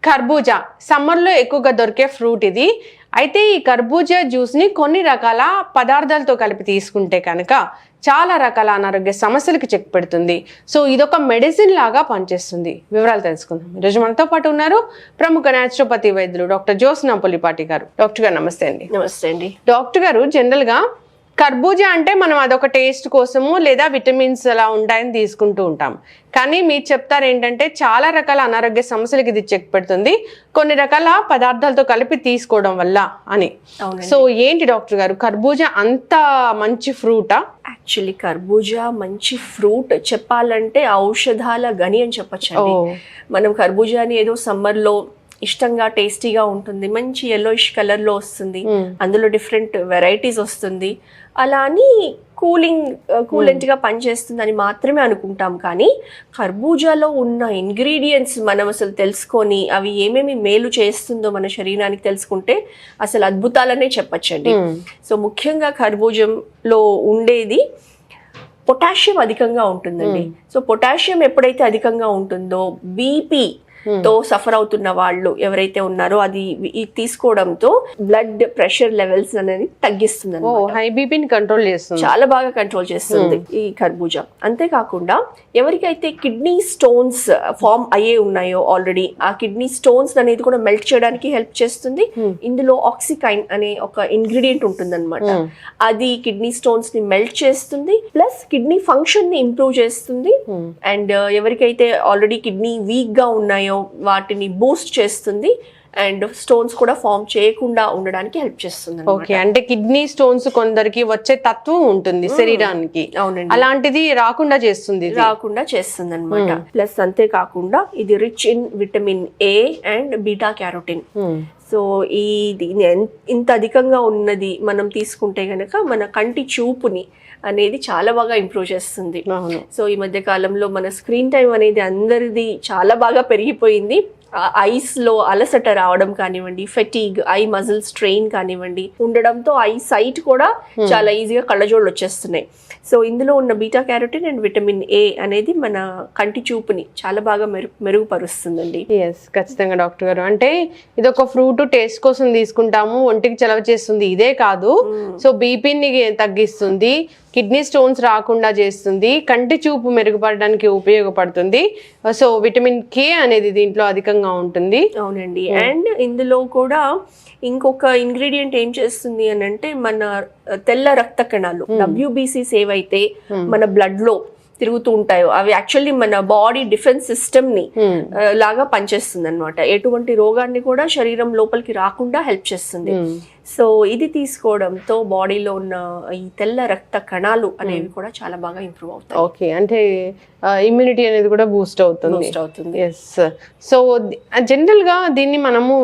కర్బూజా సమ్మర్లో ఎక్కువగా దొరికే ఫ్రూట్ ఇది. అయితే ఈ కర్బూజా జ్యూస్ని కొన్ని రకాల పదార్థాలతో కలిపి తీసుకుంటే కనుక చాలా రకాల అనారోగ్య సమస్యలకు చెక్ పెడుతుంది. సో ఇదొక మెడిసిన్ లాగా పనిచేస్తుంది. వివరాలు తెలుసుకుందాం. ఈరోజు మనతో పాటు ఉన్నారు ప్రముఖ న్యాచురోపతి వైద్యులు డాక్టర్ జ్యోత్స్న పులిపాటి గారు. డాక్టర్ గారు నమస్తే అండి. నమస్తే అండి. డాక్టర్ గారు, జనరల్గా కర్బూజా అంటే మనం అదొక టేస్ట్ కోసము లేదా విటమిన్స్ అలా ఉంటాయని తీసుకుంటూ ఉంటాం. కానీ మీరు చెప్తారు ఏంటంటే చాలా రకాల అనారోగ్య సమస్యలకు ఇది చెక్ పెడుతుంది, కొన్ని రకాల పదార్థాలతో కలిపి తీసుకోవడం వల్ల అని. సో ఏంటి డాక్టర్ గారు, కర్బూజా అంత మంచి ఫ్రూటా? యాక్చువల్లీ కర్బూజా మంచి ఫ్రూట్ చెప్పాలంటే ఔషధాల గని అని చెప్పచ్చు. మనం కర్బూజాని ఏదో సమ్మర్లో ఇష్టంగా టేస్టీగా ఉంటుంది, మంచి yellowish కలర్లో వస్తుంది, అందులో డిఫరెంట్ వెరైటీస్ వస్తుంది, అలా అని కూలెంట్గా పనిచేస్తుందని మాత్రమే అనుకుంటాం. కానీ కర్బూజాలో ఉన్న ఇంగ్రీడియంట్స్ మనం అసలు తెలుసుకొని అవి ఏమేమి మేలు చేస్తుందో మన శరీరానికి తెలుసుకుంటే అసలు అద్భుతాలనే చెప్పచ్చండి. సో ముఖ్యంగా కర్బూజంలో ఉండేది పొటాషియం అధికంగా ఉంటుందండి. సో పొటాషియం ఎప్పుడైతే అధికంగా ఉంటుందో బీపీ తో సఫర్ అవుతున్న వాళ్ళు ఎవరైతే ఉన్నారో అది తీసుకోవడంతో బ్లడ్ ప్రెషర్ లెవెల్స్ అనేది తగ్గిస్తుంది, హై బీపీని కంట్రోల్ చేస్తుంది, చాలా బాగా కంట్రోల్ చేస్తుంది ఈ కర్బూజా. అంతేకాకుండా ఎవరికైతే కిడ్నీ స్టోన్స్ ఫామ్ అయ్యే ఉన్నాయో ఆల్రెడీ, ఆ కిడ్నీ స్టోన్స్ అనేది కూడా మెల్ట్ చేయడానికి హెల్ప్ చేస్తుంది. ఇందులో ఆక్సికైన్ అనే ఒక ఇంగ్రీడియంట్ ఉంటుంది అనమాట, అది కిడ్నీ స్టోన్స్ ని మెల్ట్ చేస్తుంది, ప్లస్ కిడ్నీ ఫంక్షన్ ని ఇంప్రూవ్ చేస్తుంది. అండ్ ఎవరికైతే ఆల్రెడీ కిడ్నీ వీక్ గా ఉన్నాయో వాటిని బూస్ట్ చేస్తుంది అండ్ స్టోన్స్ కూడా ఫామ్ చేయకుండా ఉండడానికి హెల్ప్ చేస్తుంది. ఓకే, అంటే కిడ్నీ స్టోన్స్ కొందరికి వచ్చే తత్వం ఉంటుంది శరీరానికి, అలాంటిది రాకుండా చేస్తుంది అనమాట. ప్లస్ అంతేకాకుండా ఇది rich in vitamin A and beta carotene. So ఇది ఇంత అధికంగా ఉన్నది మనం తీసుకుంటే గనక మన కంటి చూపుని అనేది చాలా బాగా ఇంప్రూవ్ చేస్తుంది. సో ఈ మధ్య కాలంలో మన స్క్రీన్ టైం అనేది అందరిది చాలా బాగా పెరిగిపోయింది. ఐస్ లో అలసట రావడం కానివ్వండి, ఫెటీగ్, ఐ మజిల్ స్ట్రెయిన్ కానివ్వండి ఉండడంతో ఐ సైట్ కూడా చాలా ఈజీగా కళ్ళజోళ్ళు వచ్చేస్తున్నాయి. సో ఇందులో ఉన్న beta carotene and vitamin A అనేది మన కంటి చూపుని చాలా బాగా మెరుగుపరుస్తుందండి. ఖచ్చితంగా డాక్టర్ గారు, అంటే ఇది ఒక ఫ్రూట్ టేస్ట్ కోసం తీసుకుంటాము, ఒంటికి చలవ చేస్తుంది ఇదే కాదు, సో బీపీని తగ్గిస్తుంది, కిడ్నీ స్టోన్స్ రాకుండా చేస్తుంది, కంటి చూపు మెరుగుపడడానికి ఉపయోగపడుతుంది. సో విటమిన్ కే అనేది దీంట్లో అధికంగా ఉంటుంది. అవునండి. అండ్ ఇందులో కూడా ఇంకొక ఇంగ్రీడియంట్ ఏం చేస్తుంది అని అంటే మన తెల్ల రక్త కణాలు WBCs ఏవైతే మన బ్లడ్ లో తిరుగుతూ ఉంటాయో అవి యాక్చువల్లీ మన బాడీ డిఫెన్స్ సిస్టమ్ ని లాగా పనిచేస్తుంది అనమాట. ఎటువంటి రోగాన్ని కూడా శరీరం లోపలికి రాకుండా హెల్ప్ చేస్తుంది. సో ఇది తీసుకోవడంతో బాడీలో ఉన్న ఈ తెల్ల రక్త కణాలు అనేవి కూడా చాలా బాగా ఇంప్రూవ్ అవుతాయి. ఓకే, అంటే ఇమ్యూనిటీ అనేది కూడా బూస్ట్ అవుతుంది. ఎస్. సో జనరల్ గా దీన్ని మనము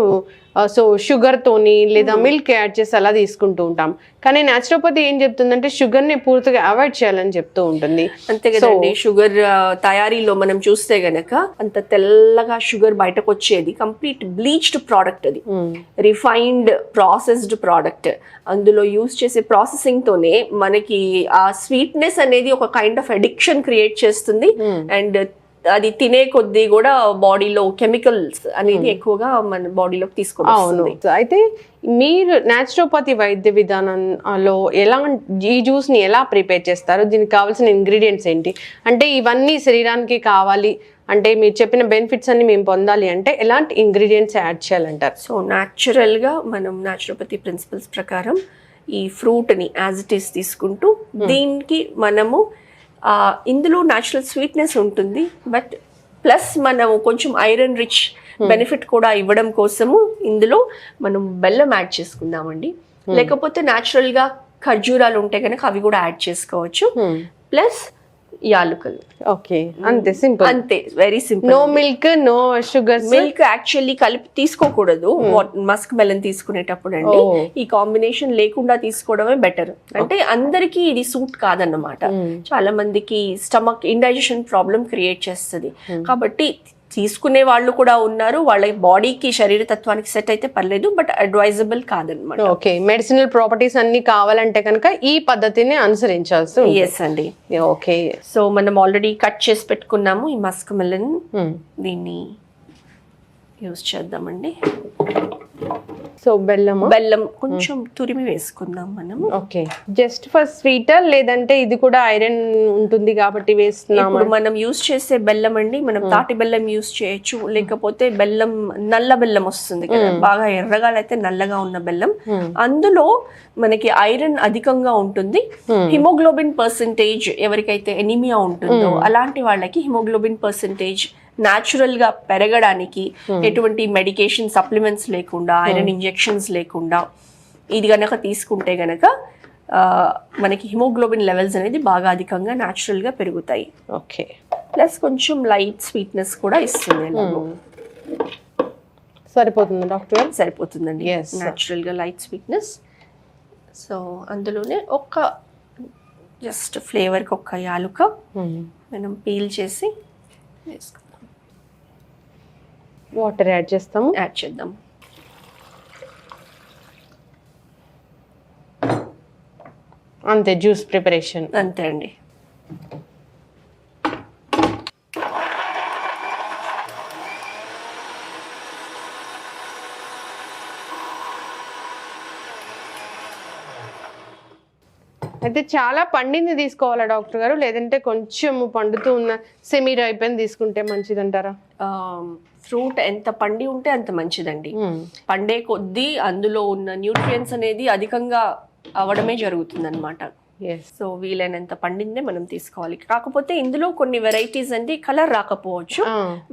షుగర్ తోని లేదా మిల్క్ యాడ్ చేసి అలా తీసుకుంటూ ఉంటాం. కానీ న్యాచురోపతి ఏం చెప్తుందంటే షుగర్ ని పూర్తిగా అవాయిడ్ చేయాలని చెప్తూ ఉంటుంది. అంతే కదండి. షుగర్ తయారీలో మనం చూస్తే గనక అంత తెల్లగా షుగర్ బయటకు వచ్చేది కంప్లీట్ బ్లీచ్డ్ ప్రోడక్ట్, అది రిఫైన్డ్ ప్రాసెస్డ్ ప్రోడక్ట్. అందులో యూజ్ చేసే ప్రాసెసింగ్ తోనే మనకి ఆ స్వీట్నెస్ అనేది ఒక కైండ్ ఆఫ్ అడిక్షన్ క్రియేట్ చేస్తుంది. అండ్ అది తినే కొద్దీ కూడా బాడీలో కెమికల్స్ అనేది ఎక్కువగా మన బాడీలోకి తీసుకొస్తుంది. అయితే మీరు న్యాచురోపతి వైద్య విధానంలో ఈ జ్యూస్ ని ఎలా ప్రిపేర్ చేస్తారు? దీనికి కావాల్సిన ఇంగ్రీడియంట్స్ ఏంటి? అంటే ఇవన్నీ శరీరానికి కావాలి అంటే మీరు చెప్పిన బెనిఫిట్స్ అన్ని మేము పొందాలి అంటే ఎలాంటి ఇంగ్రీడియంట్స్ యాడ్ చేయాలంటారు? సో న్యాచురల్ గా మనం న్యాచురోపతి ప్రిన్సిపల్స్ ప్రకారం ఈ ఫ్రూట్ ని యాజ్ ఇట్ ఈస్ తీసుకుంటూ దీనికి మనము ఇందులో న్యాచురల్ స్వీట్నెస్ ఉంటుంది, బట్ ప్లస్ మనము కొంచెం ఐరన్ రిచ్ బెనిఫిట్ కూడా ఇవ్వడం కోసము ఇందులో మనం బెల్లం యాడ్ చేసుకుందామండి. లేకపోతే న్యాచురల్ గా ఖర్జూరాలు ఉంటే కనుక అవి కూడా యాడ్ చేసుకోవచ్చు. ప్లస్ యాలుకలు. ఓకే, అంతే సింపుల్, అంతే, very simple. No milk, no sugar. Milk actually కలిపి తీసుకోకూడదు మస్క్ మెలన్ తీసుకునేటప్పుడు అండి. ఈ కాంబినేషన్ లేకుండా తీసుకోవడమే బెటర్. అంటే అందరికి ఇది సూట్ కాదన్నమాట. చాలా మందికి స్టమక్ ఇండైజెషన్ ప్రాబ్లం క్రియేట్ చేస్తుంది. కాబట్టి తీసుకునే వాళ్ళు కూడా ఉన్నారు, వాళ్ళ బాడీకి శరీర తత్వానికి సెట్ అయితే పర్లేదు, బట్ అడ్వైజబుల్ కాదనమాట. ఓకే, మెడిసినల్ ప్రాపర్టీస్ అన్ని కావాలంటే కనుక ఈ పద్ధతిని అనుసరించాల్సి. ఎస్ అండి. ఓకే, సో మనం ఆల్రెడీ కట్ చేసి పెట్టుకున్నాము ఈ మస్క్ మెలన్. దీన్ని యూజ్ చేద్దామండి. సో బెల్లము, బెల్లం కొంచెం తురిమి వేసుకుందాం మనం. ఓకే, జస్ట్ ఫర్ స్వీట్ లేదంటే ఇది కూడా ఐరన్ ఉంటుంది కాబట్టి వేస్తున్నాము? ఇప్పుడు మనం యూజ్ చేసే బెల్లం అండి, మనం తాటి బెల్లం యూజ్ చేయొచ్చు, లేకపోతే బెల్లం నల్ల బెల్లం వస్తుంది కదా, బాగా ఎర్రగా అయితే నల్లగా ఉన్న బెల్లం. అందులో మనకి ఐరన్ అధికంగా ఉంటుంది. హిమోగ్లోబిన్ పర్సెంటేజ్ ఎవరికైతే ఎనీమియా ఉంటుందో అలాంటి వాళ్ళకి హిమోగ్లోబిన్ పర్సెంటేజ్ న్యాచురల్ గా పెరగడానికి ఎటువంటి మెడికేషన్ సప్లిమెంట్స్ లేకుండా, ఐరన్ ఇంజెక్షన్స్ లేకుండా ఇది గనక తీసుకుంటే గనక మనకి హిమోగ్లోబిన్ లెవెల్స్ అనేది బాగా అధికంగా న్యాచురల్ గా పెరుగుతాయి. ఓకే, ప్లస్ కొంచెం లైట్ స్వీట్నెస్ కూడా ఇస్తుంది. సరిపోతుంది డాక్టర్? సరిపోతుందండి, న్యాచురల్ గా లైట్ స్వీట్నెస్. సో అందులోనే ఒక జస్ట్ ఫ్లేవర్కి ఒక యాలుక మనం పీల్ చేసి వేసుకుందాం. వాటర్ యాడ్ చేస్తాము, యాడ్ చేద్దాం. అంతే, జ్యూస్ ప్రిపరేషన్ అంతే అండి. అయితే చాలా పండింది తీసుకోవాలా డాక్టర్ గారు, లేదంటే కొంచెం పండుతూ ఉన్న సెమీ రైపెన్ తీసుకుంటే మంచిది అంటారా? ఫ్రూట్ ఎంత పండి ఉంటే అంత మంచిదండి. పండే కొద్దీ అందులో ఉన్న న్యూట్రియంట్స్ అనేది అధికంగా అవడమే జరుగుతుంది అనమాట. సో వీలైనంత పండిందే మనం తీసుకోవాలి. కాకపోతే ఇందులో కొన్ని వెరైటీస్ అంటే కలర్ రాకపోవచ్చు,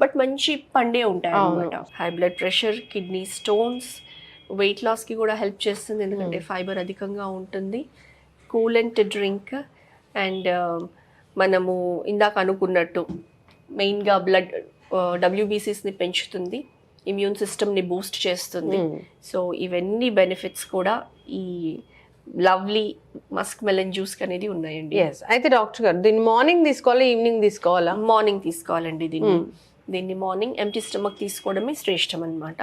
బట్ మంచి పండే ఉంటాయి అనమాట. High blood pressure, kidney stones, weight loss కి కూడా హెల్ప్ చేస్తుంది, ఎందుకంటే ఫైబర్ అధికంగా ఉంటుంది. Coolant drink. అండ్ మనము ఇందాక అనుకున్నట్టు మెయిన్గా బ్లడ్ WBCస్ని పెంచుతుంది, ఇమ్యూన్ సిస్టమ్ని బూస్ట్ చేస్తుంది. సో ఇవన్నీ బెనిఫిట్స్ కూడా ఈ లవ్లీ మస్క్ మెలన్ జ్యూస్ అనేది ఉన్నాయండి. అయితే డాక్టర్ గారు దీన్ని మార్నింగ్ తీసుకోవాలా, ఈవినింగ్ తీసుకోవాలా? మార్నింగ్ తీసుకోవాలండి. దీన్ని మార్నింగ్ ఎంప్టీ స్టమక్ తీసుకోవడమే శ్రేష్టం అనమాట.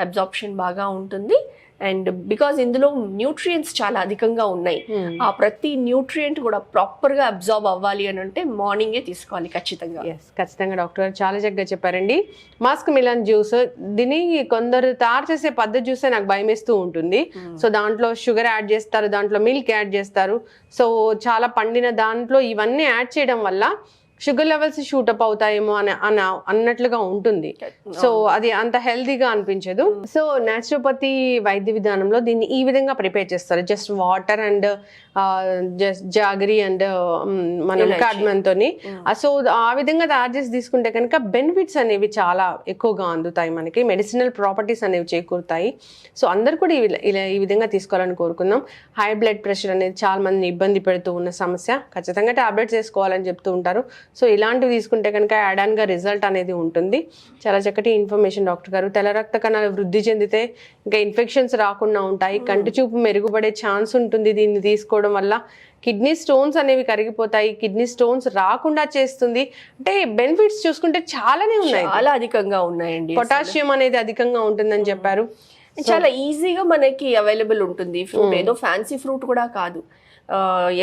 అబ్జార్ప్షన్ బాగా ఉంటుంది. అండ్ బికాజ్ ఇందులో న్యూట్రియంట్స్ చాలా అధికంగా ఉన్నాయి, ఆ ప్రతి న్యూట్రియంట్ కూడా ప్రాపర్ గా అబ్జార్బ్ అవ్వాలి అని అంటే మార్నింగే తీసుకోవాలి ఖచ్చితంగా. ఖచ్చితంగా డాక్టర్ గారు చాలా చక్కగా చెప్పారండి. మస్క్ మిలన్ జ్యూస్, దీన్ని కొందరు తయారు చేసే పద్ధతి చూస్తే నాకు భయం వేస్తూ ఉంటుంది. సో దాంట్లో షుగర్ యాడ్ చేస్తారు, దాంట్లో మిల్క్ యాడ్ చేస్తారు. సో చాలా పండిన దాంట్లో ఇవన్నీ యాడ్ చేయడం వల్ల షుగర్ లెవెల్స్ షూటప్ అవుతాయేమో అన్నట్లుగా ఉంటుంది. సో అది అంత హెల్తీగా అనిపించదు. సో న్యాచురోపతి వైద్య విధానంలో దీన్ని ఈ విధంగా ప్రిపేర్ చేస్తారు, just water and just jaggery and మనం కార్డమన్ తోని. సో ఆ విధంగా తయారు చేసి తీసుకుంటే కనుక బెనిఫిట్స్ అనేవి చాలా ఎక్కువగా అందుతాయి, మనకి మెడిసినల్ ప్రాపర్టీస్ అనేవి చేకూరుతాయి. సో అందరు కూడా ఈ విధంగా తీసుకోవాలని కోరుకుందాం. హై బ్లడ్ ప్రెషర్ అనేది చాలా మందిని ఇబ్బంది పెడుతూ ఉన్న సమస్య, ఖచ్చితంగా టాబ్లెట్స్ వేసుకోవాలని చెప్తూ ఉంటారు. సో ఇలాంటివి తీసుకుంటే కనుక యాడాన్గా రిజల్ట్ అనేది ఉంటుంది. చాలా చక్కటి ఇన్ఫర్మేషన్ డాక్టర్ గారు. తెల్ల రక్త కణాలు వృద్ధి చెందితే ఇంకా ఇన్ఫెక్షన్స్ రాకుండా ఉంటాయి, కంటి చూపు మెరుగుపడే ఛాన్స్ ఉంటుంది దీన్ని తీసుకోవడం వల్ల. కిడ్నీ స్టోన్స్ అనేవి కరిగిపోతాయి, కిడ్నీ స్టోన్స్ రాకుండా చేస్తుంది. అంటే బెనిఫిట్స్ చూసుకుంటే చాలానే ఉన్నాయి, చాలా అధికంగా ఉన్నాయండి. పొటాషియం అనేది అధికంగా ఉంటుందని చెప్పారు. చాలా ఈజీగా మనకి అవైలబుల్ ఉంటుంది. ఫ్రూట్ ఏదో ఫ్యాన్సీ ఫ్రూట్ కూడా కాదు,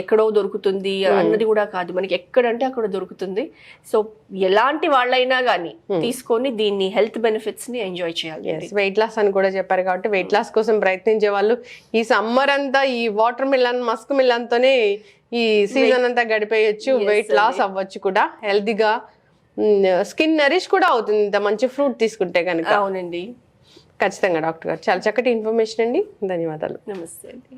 ఎక్కడో దొరుకుతుంది అన్నది కూడా కాదు, మనకి ఎక్కడంటే అక్కడ దొరుకుతుంది. సో ఎలాంటి వాళ్ళైనా కానీ తీసుకొని దీన్ని హెల్త్ బెనిఫిట్స్ ని ఎంజాయ్ చేయాలి. వెయిట్ లాస్ అని కూడా చెప్పారు కాబట్టి వెయిట్ లాస్ కోసం ప్రయత్నించే వాళ్ళు ఈ సమ్మర్ అంతా ఈ వాటర్ మిలన్, మస్క్ మిలన్ తోనే ఈ సీజన్ అంతా గడిపేయచ్చు, వెయిట్ లాస్ అవ్వచ్చు కూడా, హెల్తీగా స్కిన్ నరిష్ కూడా అవుతుంది ఇంత మంచి ఫ్రూట్ తీసుకుంటే కనుక. అవునండి, ఖచ్చితంగా డాక్టర్ గారు చాలా చక్కటి ఇన్ఫర్మేషన్ అండి, ధన్యవాదాలు. నమస్తే అండి.